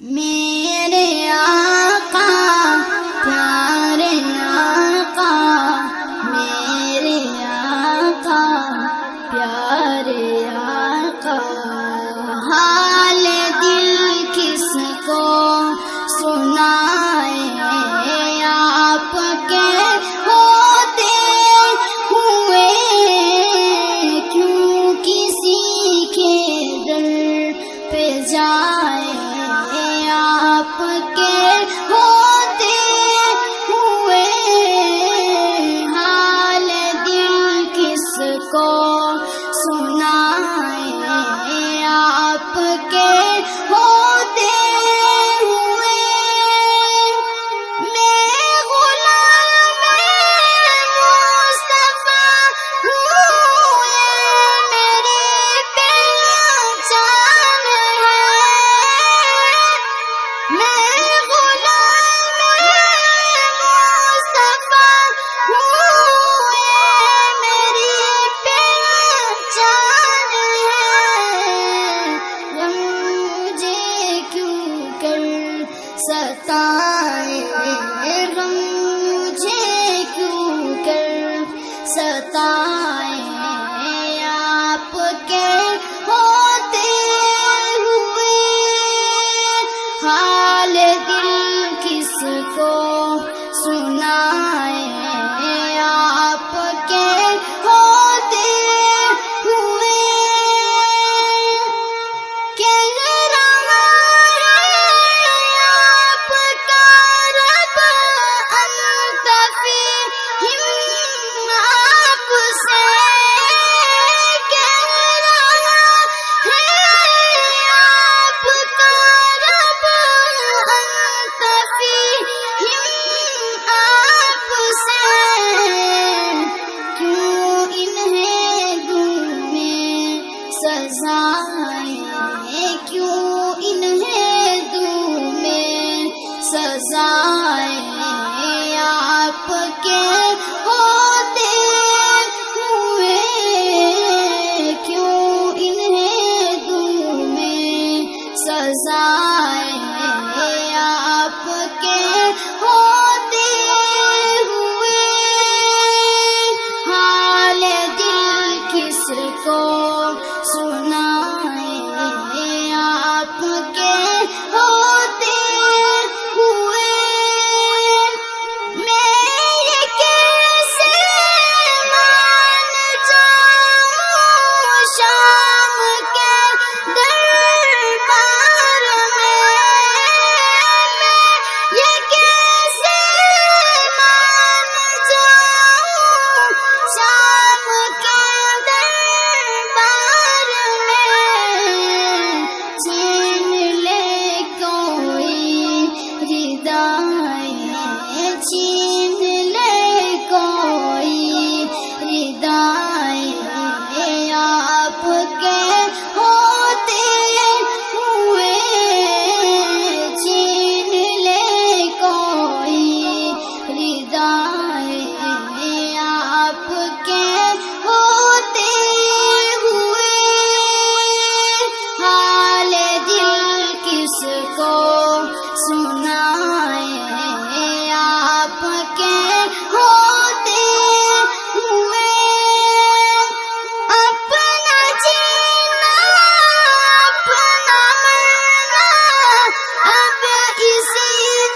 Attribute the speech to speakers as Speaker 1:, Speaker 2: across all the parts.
Speaker 1: میرے آقا پیارے آقا، میرے آقا پیارے آقا، حال دل کس کو سنائے، آپ کے ہوتے ہوئے کیوں کسی کے در پہ جائے، آپ کے ہوتے ہوئے حال دل کس کو سنائے، آپ کے ہوتے ہوئے میں غلام مصطفیٰ ہوں، یہ میری پہچان ہے، میں غلام مصطفیٰ ہوں، یہ میری پہچان ہے، غم مجھے کیوں کر ستائے، غم مجھے کیوں کر ستائے، آپ کے ہوتے ہوئے حال دل کس کو سنائے، آپ کے ہوتے ہوئے کہہ رہا ہے آپ کا رب انت فیہم، آپ سے کہہ رہا ہے آپ کا رب انت فیہم، آپ سے کیوں انہیں دوں میں سزائیں، کیوں انہیں دوں میں سزائیں، آپ کے ہوتے ہوئے کیوں انہیں دوں میں سزائیں، آپ کے ہوتے ہوئے حال دل کس کو سنائے، آپ کے ہوتے ہوئے میں یہ کیسے مان جاؤں شام کے دربار میں یہ کیسے مان جاؤں شام کے دربار میں، چھین لے کوئی ردائیں، چھین لے کوئی ردائیں، آپ کے ہوتے ہوئے چھین لے کوئی ردائیں، آپ کے ہوتے ہوئے حال دل کس کو سنائے، آپ کے ہوتے ہوئے اپنا جینا اپنا مرنا اب اسی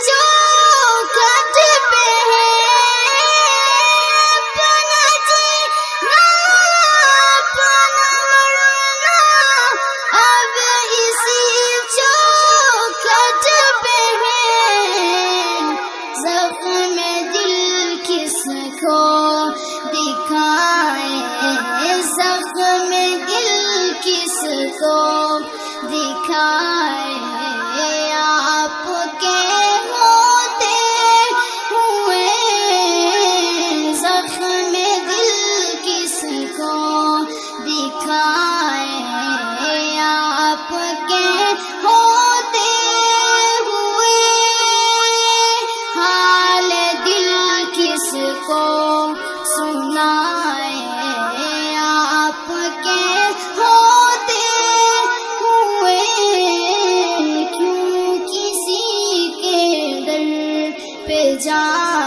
Speaker 1: چوکھٹ پہ ہے، اپنا جینا اپنا مرنا اب اسی چوکھٹ پہ ہے، جان